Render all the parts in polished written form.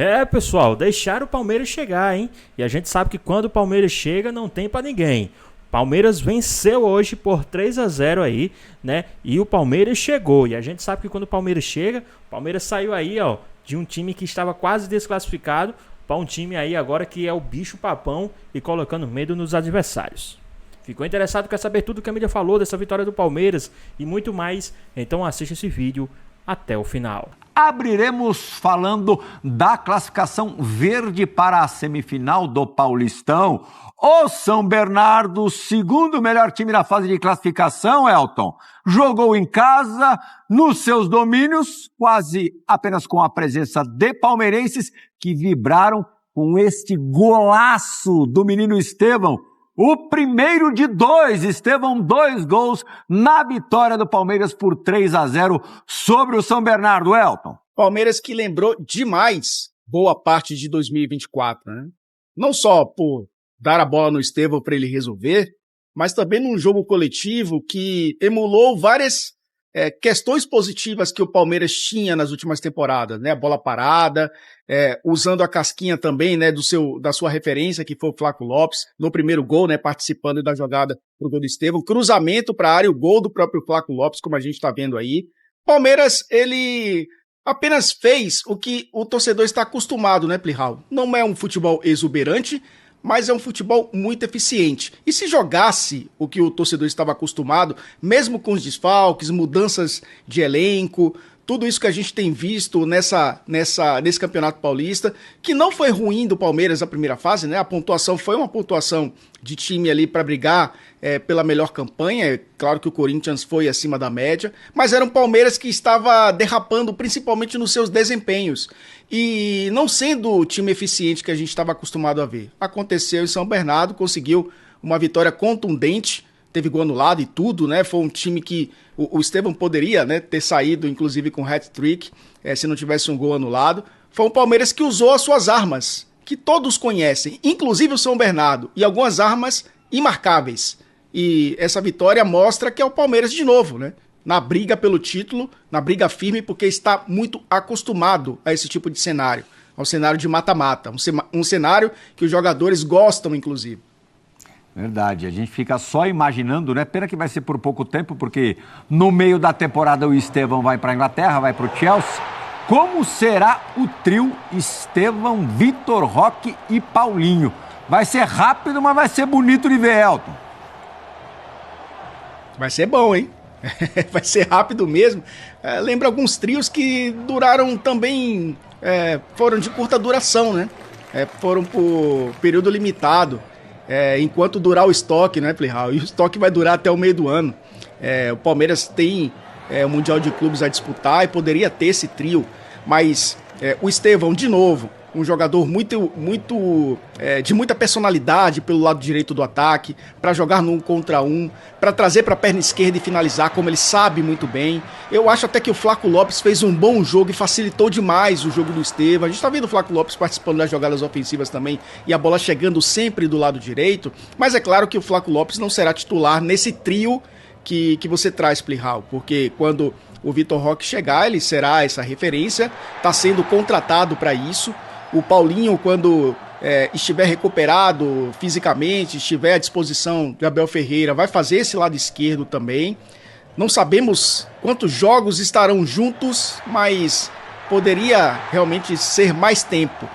É, pessoal, deixaram o Palmeiras chegar, hein? E a gente sabe que quando o Palmeiras chega, não tem pra ninguém. Palmeiras venceu hoje por 3-0 aí, né? E o Palmeiras chegou. E a gente sabe que quando o Palmeiras chega, o Palmeiras saiu aí, ó, de um time que estava quase desclassificado para um time aí agora que é o bicho papão e colocando medo nos adversários. Ficou interessado? Quer saber tudo que a mídia falou dessa vitória do Palmeiras e muito mais? Então assista esse vídeo até o final. Abriremos falando da classificação verde para a semifinal do Paulistão. O São Bernardo, segundo melhor time da fase de classificação, Elton, jogou em casa, nos seus domínios, quase apenas com a presença de palmeirenses que vibraram com este golaço do menino Estevão. O primeiro de dois, Estevão, 2 gols na vitória do Palmeiras por 3-0 sobre o São Bernardo, Elton. Palmeiras que lembrou demais boa parte de 2024, né? Não só por dar a bola no Estevão para ele resolver, mas também num jogo coletivo que emulou várias questões positivas que o Palmeiras tinha nas últimas temporadas, né? A bola parada, usando a casquinha também, né, da sua referência, que foi o Flaco Lopes, no primeiro gol, né, participando da jogada pro gol do Estevão, cruzamento para a área, o gol do próprio Flaco Lopes, como a gente está vendo aí. Palmeiras, ele apenas fez o que o torcedor está acostumado, né, Plihal? Não é um futebol exuberante, mas é um futebol muito eficiente. E se jogasse o que o torcedor estava acostumado, mesmo com os desfalques, mudanças de elenco, tudo isso que a gente tem visto nesse Campeonato Paulista, que não foi ruim do Palmeiras na primeira fase, né? A pontuação foi uma pontuação de time ali para brigar pela melhor campanha. É claro que o Corinthians foi acima da média, mas era um Palmeiras que estava derrapando principalmente nos seus desempenhos e não sendo o time eficiente que a gente estava acostumado a ver. Aconteceu em São Bernardo, conseguiu uma vitória contundente, teve gol anulado e tudo, né? Foi um time que o Estevão poderia, né, ter saído, inclusive, com hat-trick, se não tivesse um gol anulado. Foi um Palmeiras que usou as suas armas, que todos conhecem, inclusive o São Bernardo, e algumas armas imarcáveis. E essa vitória mostra que é o Palmeiras de novo, né? Na briga pelo título, na briga firme, porque está muito acostumado a esse tipo de cenário, ao cenário de mata-mata, um cenário que os jogadores gostam, inclusive. Verdade, a gente fica só imaginando, né? Pena que vai ser por pouco tempo, porque no meio da temporada o Estevão vai para a Inglaterra, vai para o Chelsea. Como será o trio Estevão, Vitor Roque e Paulinho? Vai ser rápido, mas vai ser bonito de ver, Elton. Vai ser bom, hein? Vai ser rápido mesmo. Lembra alguns trios que duraram também, foram de curta duração, né? Foram por período limitado. Enquanto durar o estoque, né, Plihal? E o estoque vai durar até o meio do ano. O Palmeiras tem o Mundial de Clubes a disputar e poderia ter esse trio, mas o Estevão, de novo, um jogador de muita personalidade pelo lado direito do ataque, para jogar no 1 contra 1, para trazer para a perna esquerda e finalizar, como ele sabe muito bem. Eu acho até que o Flaco Lopes fez um bom jogo e facilitou demais o jogo do Estevão. A gente está vendo o Flaco Lopes participando das jogadas ofensivas também e a bola chegando sempre do lado direito, mas é claro que o Flaco Lopes não será titular nesse trio que você traz, Plihal, porque quando o Vitor Roque chegar, ele será essa referência, está sendo contratado para isso. O Paulinho, quando estiver recuperado fisicamente, estiver à disposição de Abel Ferreira, vai fazer esse lado esquerdo também. Não sabemos quantos jogos estarão juntos, mas poderia realmente ser mais tempo.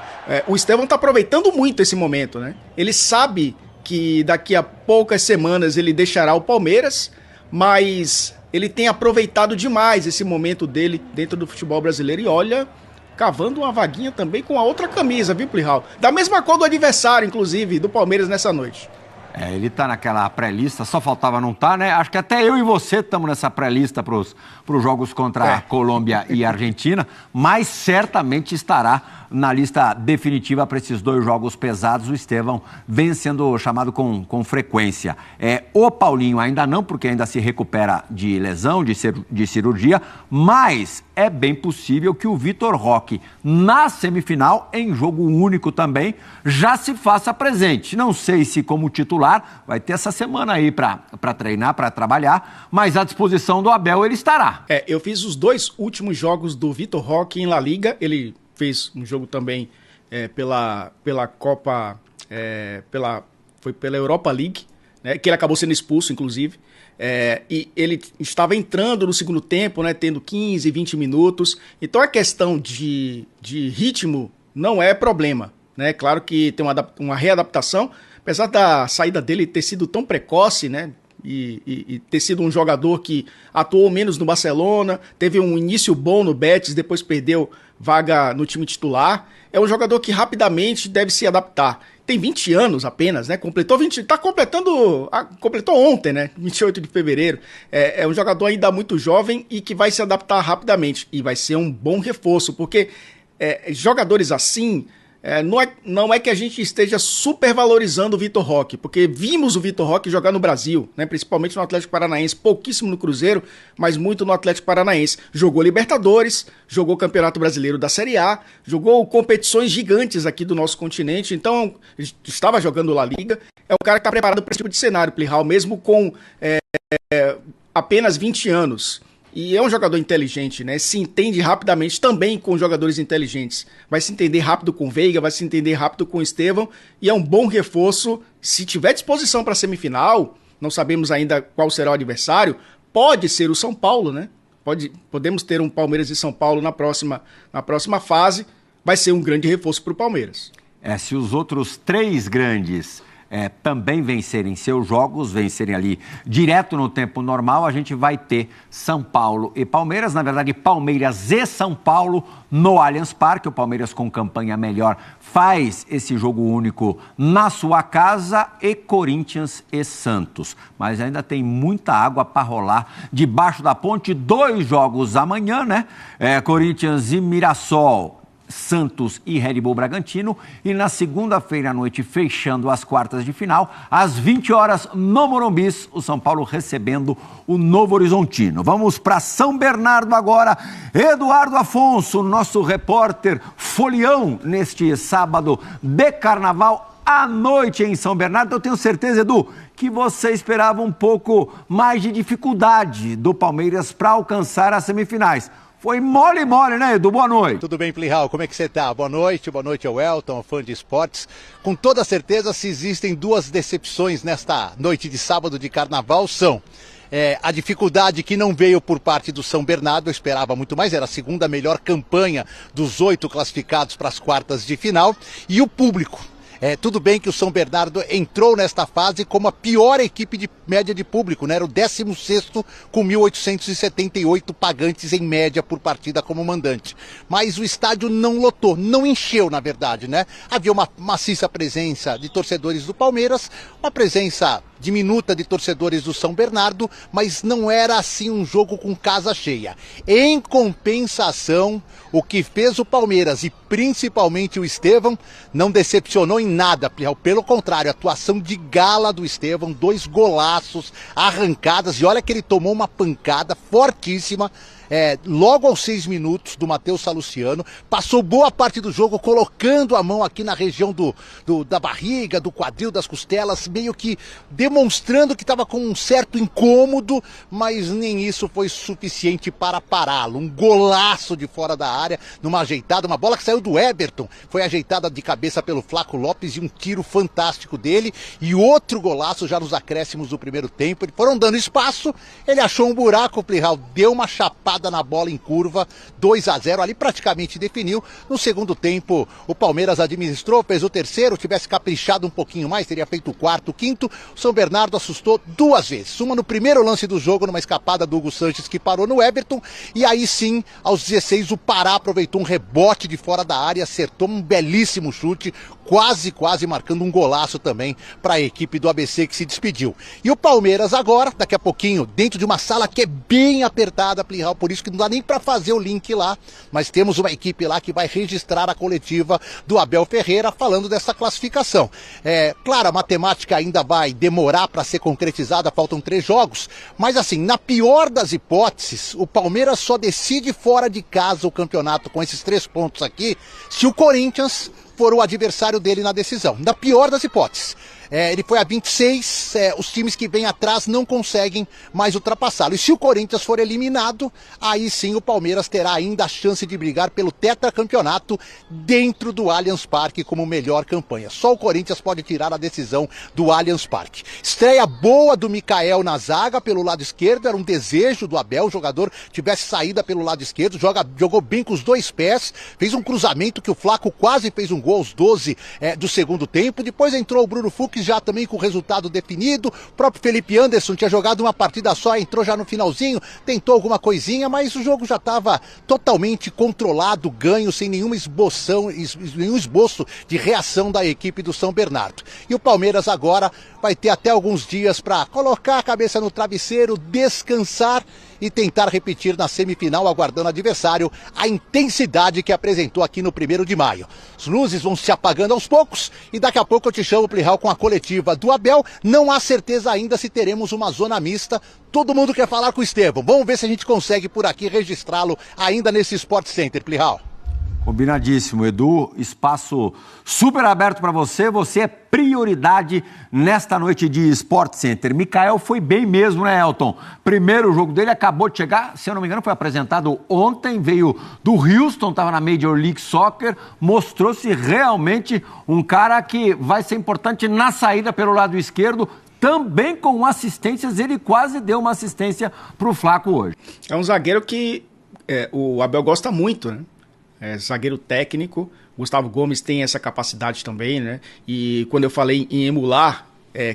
O Estevão está aproveitando muito esse momento, né? Ele sabe que daqui a poucas semanas ele deixará o Palmeiras, mas ele tem aproveitado demais esse momento dele dentro do futebol brasileiro e olha, cavando uma vaguinha também com a outra camisa, viu, Plihal? Da mesma cor do adversário, inclusive, do Palmeiras nessa noite. Ele tá naquela pré-lista, só faltava não tá, né? Acho que até eu e você estamos nessa pré-lista pros jogos contra a Colômbia e a Argentina, mas certamente estará na lista definitiva para esses 2 jogos pesados. O Estevão vem sendo chamado com frequência. O Paulinho ainda não, porque ainda se recupera de lesão, de cirurgia, mas é bem possível que o Vitor Roque, na semifinal, em jogo único também, já se faça presente. Não sei se como titular, vai ter essa semana aí para treinar, para trabalhar, mas à disposição do Abel ele estará. Eu fiz os 2 últimos jogos do Vitor Roque em La Liga, ele fez um jogo também pela Copa, foi pela Europa League, né, que ele acabou sendo expulso, inclusive. E ele estava entrando no segundo tempo, né, tendo 15, 20 minutos. Então a questão de ritmo não é problema, né? Claro que tem uma readaptação, apesar da saída dele ter sido tão precoce, né? E ter sido um jogador que atuou menos no Barcelona, teve um início bom no Betis, depois perdeu vaga no time titular. É um jogador que rapidamente deve se adaptar. Tem 20 anos apenas, né? Completou ontem, né? 28 de fevereiro. É um jogador ainda muito jovem e que vai se adaptar rapidamente. E vai ser um bom reforço, porque jogadores assim, não é que a gente esteja supervalorizando o Vitor Roque, porque vimos o Vitor Roque jogar no Brasil, né? Principalmente no Atlético Paranaense, pouquíssimo no Cruzeiro, mas muito no Atlético Paranaense. Jogou Libertadores, jogou Campeonato Brasileiro da Série A, jogou competições gigantes aqui do nosso continente, então estava jogando La Liga. É um cara que está preparado para esse tipo de cenário, Plihal, mesmo com apenas 20 anos. E é um jogador inteligente, né? Se entende rapidamente também com jogadores inteligentes. Vai se entender rápido com o Veiga, vai se entender rápido com o Estevão. E é um bom reforço. Se tiver disposição para a semifinal, não sabemos ainda qual será o adversário, pode ser o São Paulo, né? Podemos ter um Palmeiras e São Paulo na próxima fase. Vai ser um grande reforço para o Palmeiras. Se os outros 3 grandes também vencerem seus jogos, vencerem ali direto no tempo normal, a gente vai ter São Paulo e Palmeiras, na verdade Palmeiras e São Paulo no Allianz Parque. O Palmeiras com campanha melhor faz esse jogo único na sua casa, e Corinthians e Santos. Mas ainda tem muita água para rolar debaixo da ponte. 2 jogos amanhã, né? Corinthians e Mirassol, Santos e Red Bull Bragantino, e na segunda-feira à noite, fechando as quartas de final, às 20 horas no Morumbi, o São Paulo recebendo o Novo Horizontino. Vamos para São Bernardo agora. Eduardo Afonso, nosso repórter folião neste sábado de carnaval à noite em São Bernardo. Eu tenho certeza, Edu, que você esperava um pouco mais de dificuldade do Palmeiras para alcançar as semifinais. Foi mole, né, Edu? Boa noite. Tudo bem, Plihal? Como é que você tá? Boa noite ao Elton, fã de esportes. Com toda certeza, se existem 2 decepções nesta noite de sábado de carnaval, são a dificuldade que não veio por parte do São Bernardo. Eu esperava muito mais, era a segunda melhor campanha dos 8 classificados para as quartas de final, e o público. Tudo bem que o São Bernardo entrou nesta fase como a pior equipe de média de público, né? Era o 16º com 1.878 pagantes em média por partida como mandante. Mas o estádio não lotou, não encheu, na verdade, né? Havia uma maciça presença de torcedores do Palmeiras, uma presença diminuta de torcedores do São Bernardo, mas não era assim um jogo com casa cheia. Em compensação, o que fez o Palmeiras e principalmente o Estevão não decepcionou em nada, pelo contrário, a atuação de gala do Estevão, 2 golaços, arrancadas, e olha que ele tomou uma pancada fortíssima logo aos 6 minutos do Matheus Saluciano, passou boa parte do jogo colocando a mão aqui na região da barriga, do quadril, das costelas, meio que demonstrando que estava com um certo incômodo, mas nem isso foi suficiente para pará-lo. Um golaço de fora da área, numa ajeitada, uma bola que saiu do Everton, foi ajeitada de cabeça pelo Flaco Lopes, e um tiro fantástico dele, e outro golaço já nos acréscimos do primeiro tempo. Eles foram dando espaço, ele achou um buraco, o Plihal deu uma chapada na bola em curva, 2-0, ali praticamente definiu. No segundo tempo, o Palmeiras administrou, fez o terceiro, tivesse caprichado um pouquinho mais, teria feito o quarto, o quinto. O São Bernardo assustou 2 vezes, uma no primeiro lance do jogo, numa escapada do Hugo Sanches que parou no Everton, e aí sim, aos 16, o Pará aproveitou um rebote de fora da área, acertou um belíssimo chute, quase marcando um golaço também para a equipe do ABC, que se despediu. E o Palmeiras agora, daqui a pouquinho, dentro de uma sala que é bem apertada, Plihal, por isso que não dá nem para fazer o link lá, mas temos uma equipe lá que vai registrar a coletiva do Abel Ferreira falando dessa classificação. Claro, a matemática ainda vai demorar para ser concretizada, faltam 3 jogos, mas assim, na pior das hipóteses, o Palmeiras só decide fora de casa o campeonato com esses 3 pontos aqui, se o Corinthians for o adversário dele na decisão. Na pior das hipóteses. Ele foi a 26, os times que vêm atrás não conseguem mais ultrapassá-lo. E se o Corinthians for eliminado, aí sim o Palmeiras terá ainda a chance de brigar pelo tetracampeonato dentro do Allianz Parque como melhor campanha. Só o Corinthians pode tirar a decisão do Allianz Parque. Estreia boa do Mikael na zaga pelo lado esquerdo, era um desejo do Abel, o jogador tivesse saída pelo lado esquerdo, jogou bem com os dois pés, fez um cruzamento que o Flaco quase fez um gol aos 12 do segundo tempo. Depois entrou o Bruno Fux já também com o resultado definido, o próprio Felipe Anderson tinha jogado uma partida só, entrou já no finalzinho, tentou alguma coisinha, mas o jogo já estava totalmente controlado, ganho, sem nenhum esboço de reação da equipe do São Bernardo. E o Palmeiras agora vai ter até alguns dias para colocar a cabeça no travesseiro, descansar e tentar repetir na semifinal, aguardando o adversário, a intensidade que apresentou aqui no 1º de maio. As luzes vão se apagando aos poucos e daqui a pouco eu te chamo, Plihal, com a coletiva do Abel. Não há certeza ainda se teremos uma zona mista. Todo mundo quer falar com o Estevão. Vamos ver se a gente consegue por aqui registrá-lo ainda nesse Sport Center, Plihal. Combinadíssimo, Edu, espaço super aberto para você, você é prioridade nesta noite de Sport Center. Mikael foi bem mesmo, né, Elton? Primeiro jogo dele, acabou de chegar, se eu não me engano, foi apresentado ontem, veio do Houston, estava na Major League Soccer, mostrou-se realmente um cara que vai ser importante na saída pelo lado esquerdo, também com assistências, ele quase deu uma assistência para o Flaco hoje. É um zagueiro que o Abel gosta muito, né? Zagueiro técnico, Gustavo Gomes tem essa capacidade também, né? E quando eu falei em emular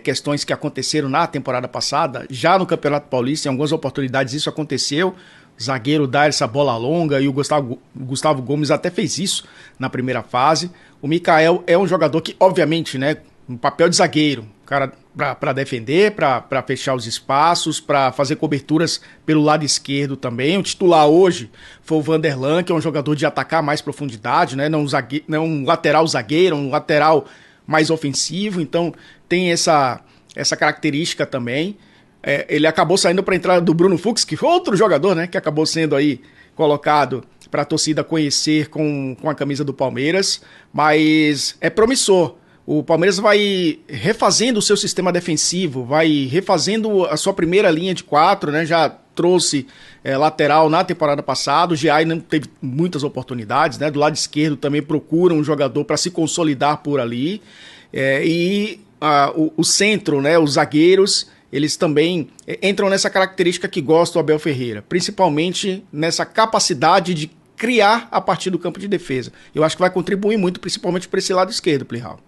questões que aconteceram na temporada passada, já no Campeonato Paulista, em algumas oportunidades isso aconteceu, o zagueiro dá essa bola longa e o Gustavo Gomes até fez isso na primeira fase. O Mikael é um jogador que, obviamente, né, um papel de zagueiro, cara para defender, para fechar os espaços, para fazer coberturas pelo lado esquerdo também. O titular hoje foi o Vanderlan, que é um jogador de atacar mais profundidade, né? Não um lateral zagueiro, um lateral mais ofensivo, então tem essa característica também. Ele acabou saindo para a entrada do Bruno Fux, que foi outro jogador, né, que acabou sendo aí colocado para a torcida conhecer com a camisa do Palmeiras, mas é promissor. O Palmeiras vai refazendo o seu sistema defensivo, vai refazendo a sua primeira linha de 4, né? Já trouxe lateral na temporada passada, o Giai não teve muitas oportunidades, né? Do lado esquerdo também procura um jogador para se consolidar por ali. O centro, né? Os zagueiros, eles também entram nessa característica que gosta o Abel Ferreira, principalmente nessa capacidade de criar a partir do campo de defesa. Eu acho que vai contribuir muito, principalmente para esse lado esquerdo, Plihal.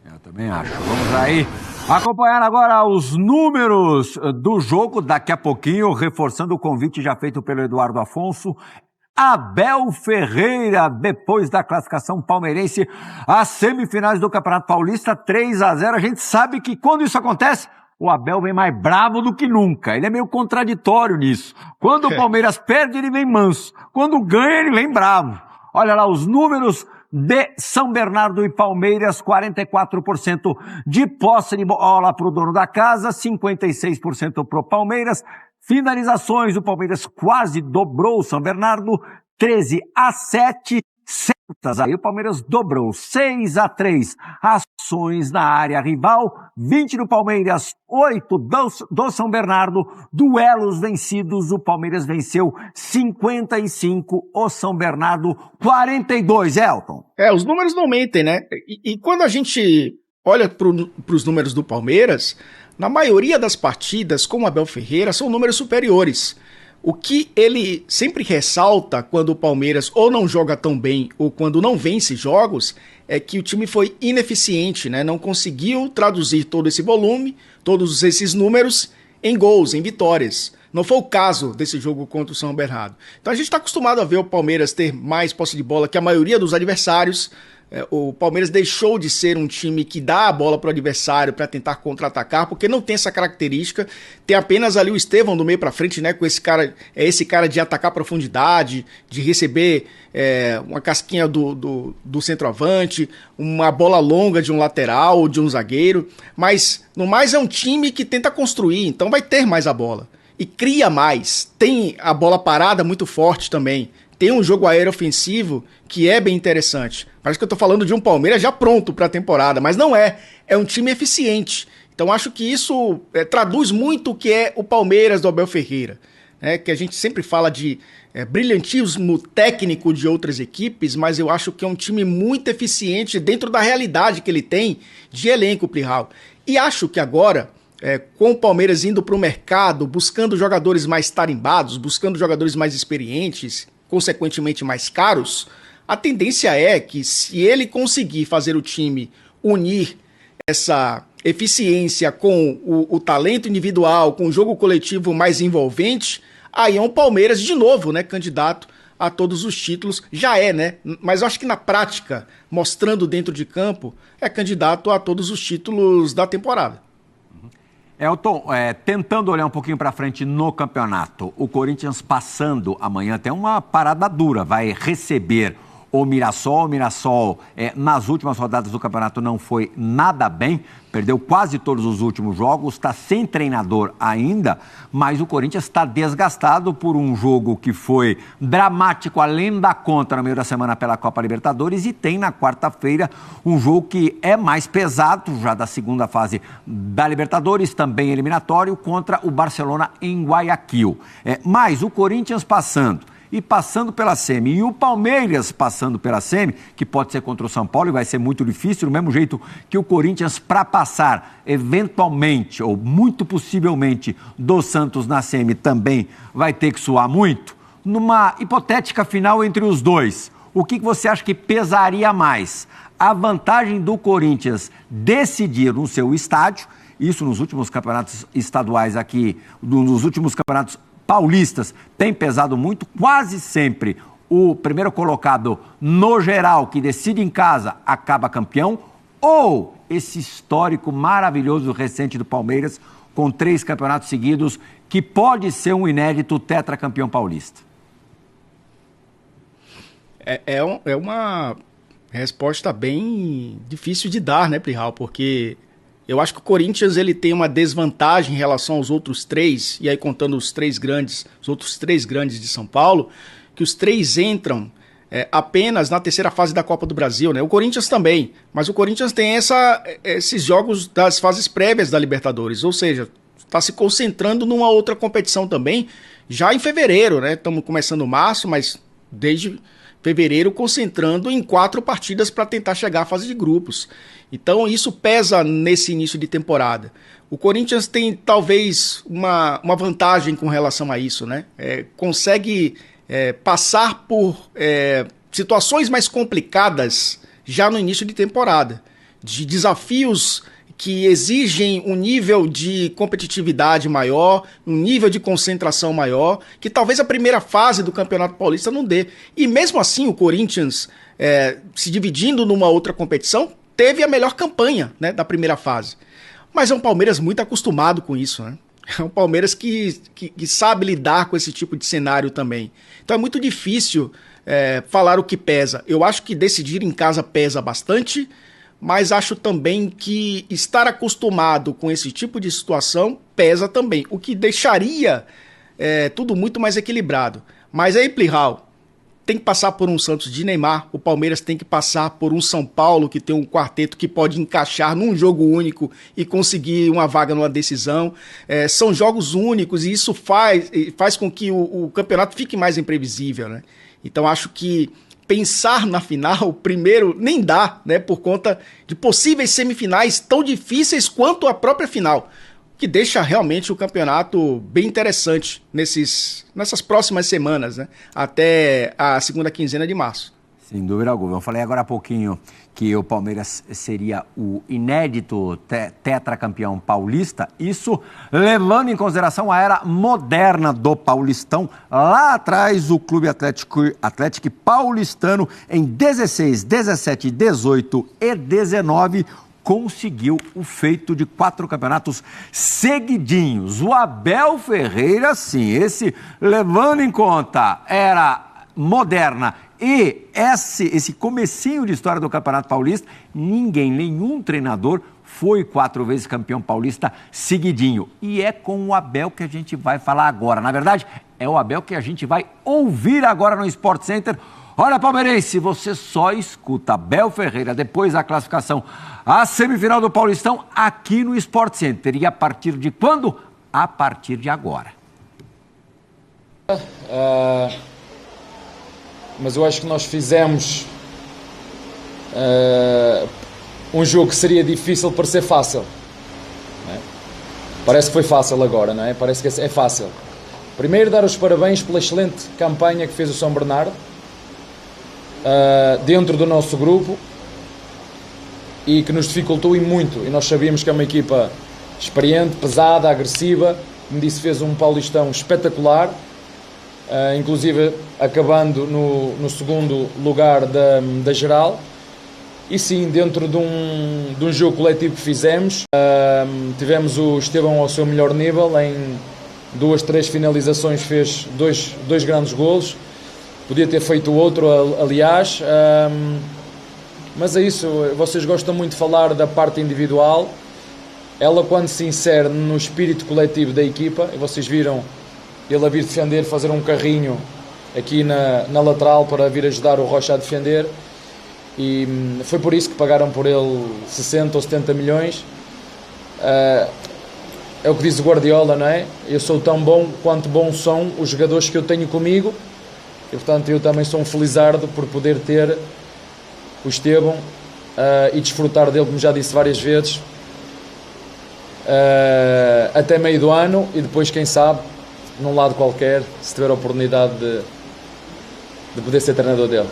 Eu também acho. Vamos aí acompanhar agora os números do jogo. Daqui a pouquinho, reforçando o convite já feito pelo Eduardo Afonso. Abel Ferreira, depois da classificação palmeirense às semifinais do Campeonato Paulista, 3-0. A gente sabe que quando isso acontece, o Abel vem mais bravo do que nunca. Ele é meio contraditório nisso. Quando o Palmeiras perde, ele vem manso. Quando ganha, ele vem bravo. Olha lá os números de São Bernardo e Palmeiras: 44% de posse de bola para o dono da casa, 56% para o Palmeiras. Finalizações, o Palmeiras quase dobrou o São Bernardo, 13-7. Certas, aí o Palmeiras dobrou, 6-3. Ações na área rival, 20 do Palmeiras, 8 do São Bernardo. Duelos vencidos, o Palmeiras venceu 55, o São Bernardo 42, Elton. Os números não mentem, né? E quando a gente olha para os números do Palmeiras, na maioria das partidas com o Abel Ferreira são números superiores. O que ele sempre ressalta quando o Palmeiras ou não joga tão bem ou quando não vence jogos é que o time foi ineficiente, né? Não conseguiu traduzir todo esse volume, todos esses números em gols, em vitórias. Não foi o caso desse jogo contra o São Bernardo. Então a gente está acostumado a ver o Palmeiras ter mais posse de bola que a maioria dos adversários. O Palmeiras deixou de ser um time que dá a bola para o adversário para tentar contra-atacar, porque não tem essa característica. Tem apenas ali o Estevão do meio para frente, né, com esse cara de atacar profundidade, de receber uma casquinha do centroavante, uma bola longa de um lateral ou de um zagueiro. Mas no mais é um time que tenta construir, então vai ter mais a bola e cria mais. Tem a bola parada muito forte também. tem um jogo aéreo ofensivo que é bem interessante. Parece que eu tô falando de um Palmeiras já pronto para a temporada, mas não é. É um time eficiente. Então acho que isso traduz muito o que é o Palmeiras do Abel Ferreira. Que a gente sempre fala de brilhantismo técnico de outras equipes, mas eu acho que é um time muito eficiente dentro da realidade que ele tem de elenco, Plihal. E acho que agora, com o Palmeiras indo para o mercado, buscando jogadores mais tarimbados, buscando jogadores mais experientes, consequentemente mais caros, a tendência é que se ele conseguir fazer o time unir essa eficiência com o talento individual, com o jogo coletivo mais envolvente, aí é um Palmeiras de novo, né, candidato a todos os títulos. Já é, né? Mas eu acho que na prática, mostrando dentro de campo, é candidato a todos os títulos da temporada. Elton, tentando olhar um pouquinho para frente no campeonato, o Corinthians passando amanhã tem uma parada dura, vai receber o Mirassol. O Mirassol, nas últimas rodadas do campeonato, não foi nada bem, perdeu quase todos os últimos jogos, está sem treinador ainda, mas o Corinthians está desgastado por um jogo que foi dramático, além da conta, no meio da semana pela Copa Libertadores, e tem na quarta-feira um jogo que é mais pesado, já da segunda fase da Libertadores, também eliminatório, contra o Barcelona em Guayaquil. Mas o Corinthians passando pela semi, e o Palmeiras passando pela semi, que pode ser contra o São Paulo e vai ser muito difícil, do mesmo jeito que o Corinthians, para passar eventualmente, ou muito possivelmente, do Santos na semi, também vai ter que suar muito. Numa hipotética final entre os dois, o que você acha que pesaria mais? A vantagem do Corinthians decidir no seu estádio, isso nos últimos campeonatos estaduais aqui, nos últimos campeonatos paulistas, tem pesado muito, quase sempre o primeiro colocado no geral, que decide em casa, acaba campeão, ou esse histórico maravilhoso recente do Palmeiras, com 3 campeonatos seguidos, que pode ser um inédito tetracampeão paulista? É uma resposta bem difícil de dar, né, Plihal? Porque eu acho que o Corinthians ele tem uma desvantagem em relação aos outros 3, e aí contando os outros três grandes de São Paulo, que os 3 entram apenas na terceira fase da Copa do Brasil, né? O Corinthians também, mas o Corinthians tem esses jogos das fases prévias da Libertadores, ou seja, está se concentrando numa outra competição também, já em fevereiro, né? Estamos começando março, mas desde fevereiro concentrando em 4 partidas para tentar chegar à fase de grupos. Então isso pesa nesse início de temporada. O Corinthians tem talvez uma vantagem com relação a isso, né? Consegue passar por situações mais complicadas já no início de temporada, de desafios que exigem um nível de competitividade maior, um nível de concentração maior, que talvez a primeira fase do Campeonato Paulista não dê. E mesmo assim o Corinthians, se dividindo numa outra competição, teve a melhor campanha, né, da primeira fase. Mas é um Palmeiras muito acostumado com isso, né? É um Palmeiras que sabe lidar com esse tipo de cenário também. Então é muito difícil falar o que pesa. Eu acho que decidir em casa pesa bastante, mas acho também que estar acostumado com esse tipo de situação pesa também, o que deixaria tudo muito mais equilibrado. Mas aí, Plihal, tem que passar por um Santos de Neymar, o Palmeiras tem que passar por um São Paulo que tem um quarteto que pode encaixar num jogo único e conseguir uma vaga numa decisão. São jogos únicos e isso faz com que o campeonato fique mais imprevisível, né? Então acho que pensar na final, primeiro, nem dá, né, por conta de possíveis semifinais tão difíceis quanto a própria final, que deixa realmente o campeonato bem interessante nessas próximas semanas, né, até a segunda quinzena de março. Sem dúvida alguma. Eu falei agora há pouquinho que o Palmeiras seria o inédito tetracampeão paulista, isso levando em consideração a era moderna do Paulistão. Lá atrás, o Clube Atlético Paulistano, em 16, 17, 18 e 19, conseguiu o feito de 4 campeonatos seguidinhos. O Abel Ferreira, sim, esse levando em conta era moderna E esse comecinho de história do Campeonato Paulista, nenhum treinador foi 4 vezes campeão paulista seguidinho. E é com o Abel que a gente vai falar agora. Na verdade, é o Abel que a gente vai ouvir agora no Sport Center. Olha, palmeirense, você só escuta Abel Ferreira depois da classificação à semifinal do Paulistão aqui no Sport Center. E a partir de quando? A partir de agora. Mas eu acho que nós fizemos um jogo que seria difícil para ser fácil, não é? Parece que foi fácil agora, não é? Parece que é fácil. Primeiro, dar os parabéns pela excelente campanha que fez o São Bernardo dentro do nosso grupo e que nos dificultou e muito. E nós sabíamos que é uma equipa experiente, pesada, agressiva. Como disse, fez um Paulistão espetacular. Inclusive acabando no segundo lugar da geral. E sim, dentro de um jogo coletivo que fizemos, tivemos o Estevão ao seu melhor nível, em 2, 3 finalizações fez dois grandes golos, podia ter feito outro, aliás, mas é isso, vocês gostam muito de falar da parte individual, ela quando se insere no espírito coletivo da equipa, e vocês viram ele a vir defender, fazer um carrinho aqui na lateral para vir ajudar o Rocha a defender, e foi por isso que pagaram por ele 60 ou 70 milhões. É o que diz o Guardiola, não é? Eu sou tão bom quanto bons são os jogadores que eu tenho comigo, e portanto eu também sou um felizardo por poder ter o Estevão e desfrutar dele, como já disse várias vezes, até meio do ano, e depois, quem sabe, num lado qualquer, se tiver a oportunidade de poder ser treinador dele.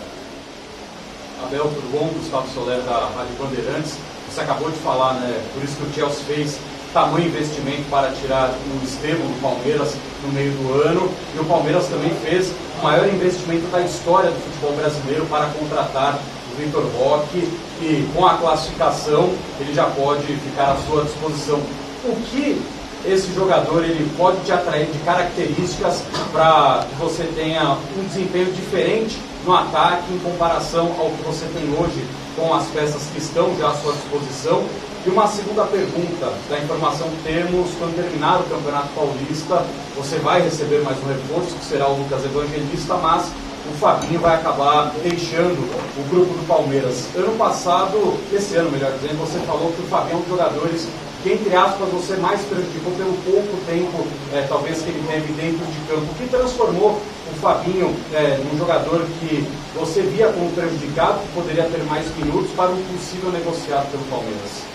Abel, tudo bom? Gustavo Soler da Rádio Bandeirantes. Você acabou de falar, né? Por isso que o Chelsea fez tamanho investimento para tirar o Estevão do Palmeiras no meio do ano, e o Palmeiras também fez o maior investimento da história do futebol brasileiro para contratar o Vitor Roque, e com a classificação ele já pode ficar à sua disposição. O que esse jogador ele pode te atrair de características para que você tenha um desempenho diferente no ataque em comparação ao que você tem hoje com as peças que estão já à sua disposição? E uma segunda pergunta, da informação que temos, quando terminar o Campeonato Paulista, você vai receber mais um reforço, que será o Lucas Evangelista, mas o Fabinho vai acabar deixando o grupo do Palmeiras. Esse ano, melhor dizendo, você falou que o Fabinho é um dos jogadores que, entre aspas, você mais prejudicou pelo pouco tempo, talvez, que ele teve dentro de campo. O que transformou o Fabinho num jogador que você via como prejudicado, que poderia ter mais minutos, para um possível negociado pelo Palmeiras?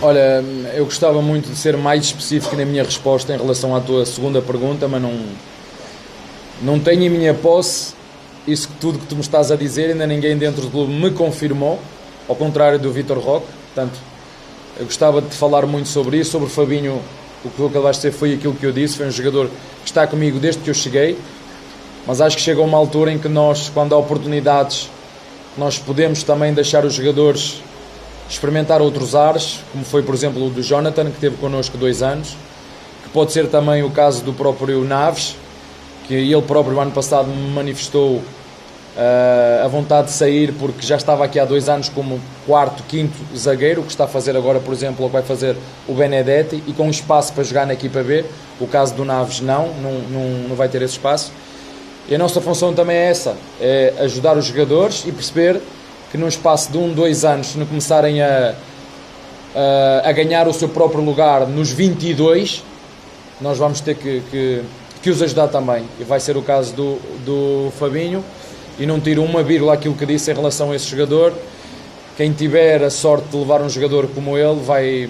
Olha, eu gostava muito de ser mais específico na minha resposta em relação à tua segunda pergunta, mas não tenho em minha posse isso que tudo que tu me estás a dizer, ainda ninguém dentro do clube me confirmou, ao contrário do Vitor Roque. Portanto, eu gostava de falar muito sobre isso, sobre o Fabinho. O que acabaste de dizer foi aquilo que eu disse, foi um jogador que está comigo desde que eu cheguei, mas acho que chega uma altura em que nós, quando há oportunidades, nós podemos também deixar os jogadores experimentar outros ares, como foi, por exemplo, o do Jonathan, que esteve connosco 2 anos, que pode ser também o caso do próprio Naves, que ele próprio, ano passado, me manifestou a vontade de sair, porque já estava aqui há 2 anos como 4º, 5º zagueiro, o que está a fazer agora, por exemplo, o que vai fazer o Benedetti, e com espaço para jogar na equipa B. O caso do Naves não vai ter esse espaço. E a nossa função também é essa, é ajudar os jogadores e perceber que num espaço de 1-2 anos, se não começarem a ganhar o seu próprio lugar nos 22, nós vamos ter que os ajudar também. E vai ser o caso do Fabinho, e não tiro uma vírgula aquilo que disse em relação a esse jogador. Quem tiver a sorte de levar um jogador como ele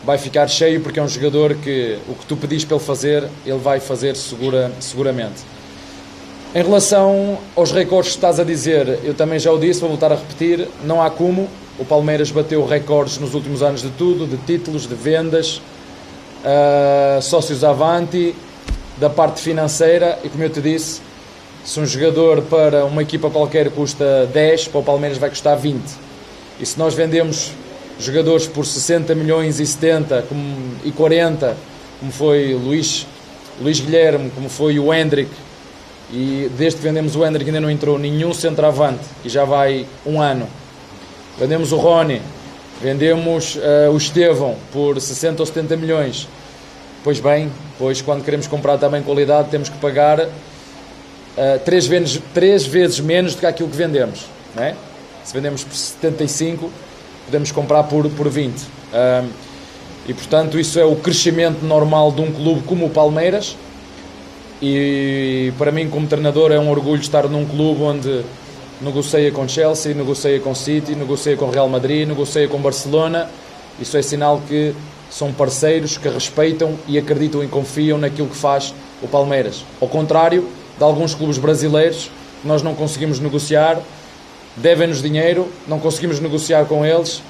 vai ficar cheio, porque é um jogador que o que tu pedis para ele fazer, ele vai fazer seguramente. Em relação aos recordes que estás a dizer, eu também já o disse, vou voltar a repetir, não há como. O Palmeiras bateu recordes nos últimos anos de tudo, de títulos, de vendas, sócios avante, da parte financeira, e como eu te disse, se um jogador para uma equipa qualquer custa 10, para o Palmeiras vai custar 20. E se nós vendemos jogadores por 60 milhões e 70 e 40, como foi Luís Guilherme, como foi o Hendrick, E desde que vendemos o Hendrick ainda não entrou nenhum centroavante, e já vai um ano. Vendemos o Rony, vendemos o Estevão por 60 ou 70 milhões. Pois bem, pois quando queremos comprar também qualidade temos que pagar 3 vezes menos do que aquilo que vendemos, não é? Se vendemos por 75, podemos comprar por 20. E portanto isso é o crescimento normal de um clube como o Palmeiras, e para mim como treinador é um orgulho estar num clube onde negocia com Chelsea, negocia com City, negocia com Real Madrid, negocia com Barcelona. Isso é sinal que são parceiros que respeitam e acreditam e confiam naquilo que faz o Palmeiras. Ao contrário de alguns clubes brasileiros, nós não conseguimos negociar, devem-nos dinheiro, não conseguimos negociar com eles,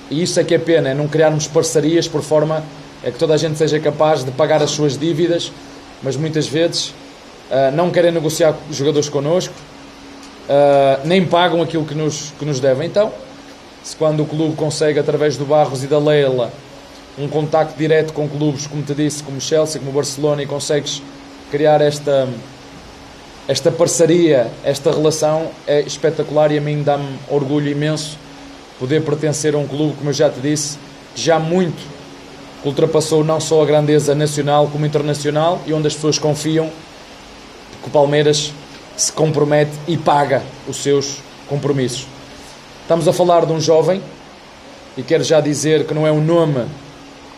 e isso é que é pena, é não criarmos parcerias por forma a que toda a gente seja capaz de pagar as suas dívidas, mas muitas vezes não querem negociar jogadores connosco, nem pagam aquilo que nos devem. Então, se quando o clube consegue, através do Barros e da Leila, um contacto direto com clubes, como te disse, como Chelsea, como Barcelona, e consegues criar esta parceria, esta relação, é espetacular, e a mim dá-me orgulho imenso poder pertencer a um clube, como eu já te disse, que já muito ultrapassou não só a grandeza nacional como internacional, e onde as pessoas confiam que o Palmeiras se compromete e paga os seus compromissos. Estamos a falar de um jovem, e quero já dizer que não é o nome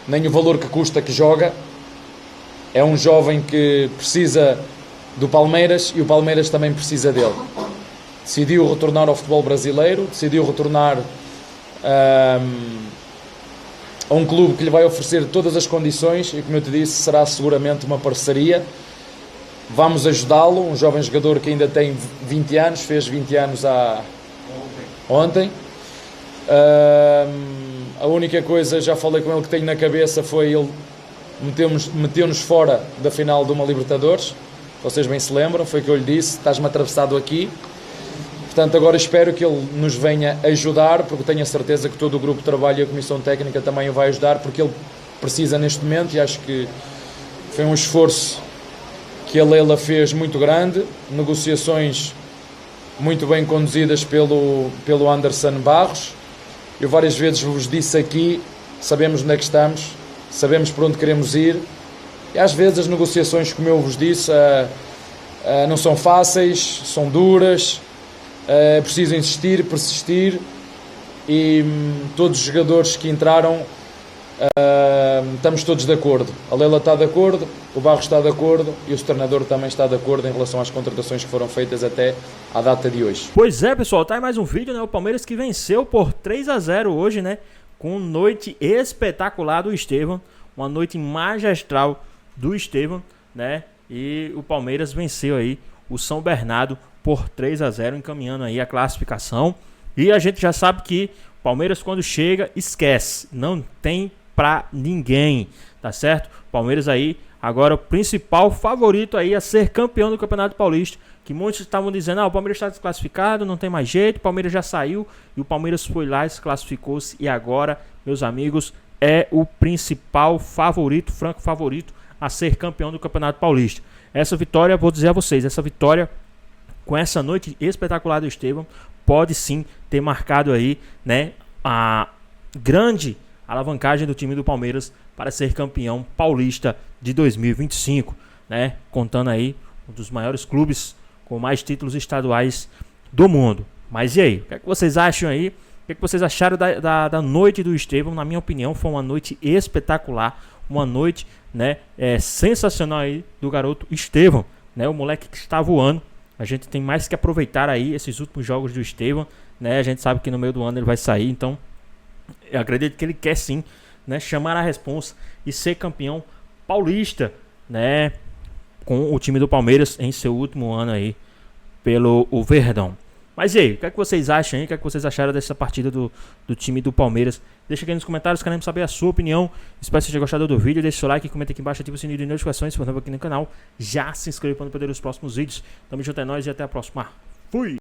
nem o valor que custa que joga. É um jovem que precisa do Palmeiras, e o Palmeiras também precisa dele. Decidiu retornar ao futebol brasileiro, decidiu retornar a um clube que lhe vai oferecer todas as condições, e como eu te disse, será seguramente uma parceria. Vamos ajudá-lo, um jovem jogador que ainda tem 20 anos, fez 20 anos ontem. A única coisa, já falei com ele, que tenho na cabeça foi ele meteu-nos fora da final de uma Libertadores. Vocês bem se lembram, foi o que eu lhe disse: estás-me atravessado aqui. Portanto, agora espero que ele nos venha ajudar, porque tenho a certeza que todo o grupo de trabalho e a comissão técnica também o vai ajudar, porque ele precisa neste momento, e acho que foi um esforço que a Leila fez muito grande, negociações muito bem conduzidas pelo Anderson Barros. Eu várias vezes vos disse aqui, sabemos onde é que estamos, sabemos por onde queremos ir, e às vezes as negociações, como eu vos disse, não são fáceis, são duras, é preciso insistir, persistir, e todos os jogadores que entraram, estamos todos de acordo. A Leila está de acordo, o Barros está de acordo, e o treinador também está de acordo em relação às contratações que foram feitas até à data de hoje. Pois é, pessoal, tá aí mais um vídeo, né? O Palmeiras que venceu por 3-0 hoje, né? Com noite espetacular do Estevão, uma noite magistral do Estevão, né? E o Palmeiras venceu aí o São Bernardo por 3-0, encaminhando aí a classificação. E a gente já sabe que o Palmeiras, quando chega, esquece, não tem pra ninguém, tá certo? Palmeiras aí agora o principal favorito aí a ser campeão do Campeonato Paulista, que muitos estavam dizendo: o Palmeiras está desclassificado, não tem mais jeito, o Palmeiras já saiu, e o Palmeiras foi lá e se classificou-se, e agora, meus amigos, é o principal favorito, franco favorito a ser campeão do Campeonato Paulista. Essa vitória, vou dizer a vocês, essa vitória com essa noite espetacular do Estevão pode sim ter marcado aí, né, a grande alavancagem do time do Palmeiras para ser campeão paulista de 2025, né? Contando aí um dos maiores clubes com mais títulos estaduais do mundo. Mas e aí? O que é que vocês acham aí? O que é que vocês acharam da noite do Estevão? Na minha opinião, foi uma noite espetacular, uma noite, né, sensacional aí do garoto Estevão, né? O moleque que está voando. A gente tem mais que aproveitar aí esses últimos jogos do Estevão, né? A gente sabe que no meio do ano ele vai sair, então eu acredito que ele quer sim, né, chamar a responsa e ser campeão paulista, né, com o time do Palmeiras em seu último ano aí pelo Verdão. Mas e aí, o que é que vocês acham aí? O que é que vocês acharam dessa partida do time do Palmeiras? Deixa aqui nos comentários, queremos saber a sua opinião. Espero que você tenha gostado do vídeo. Deixa o seu like, comenta aqui embaixo, ativa o sininho de notificações, se for novo aqui no canal. Já se inscreva para não perder os próximos vídeos. Tamo junto, é nóis e até a próxima. Fui!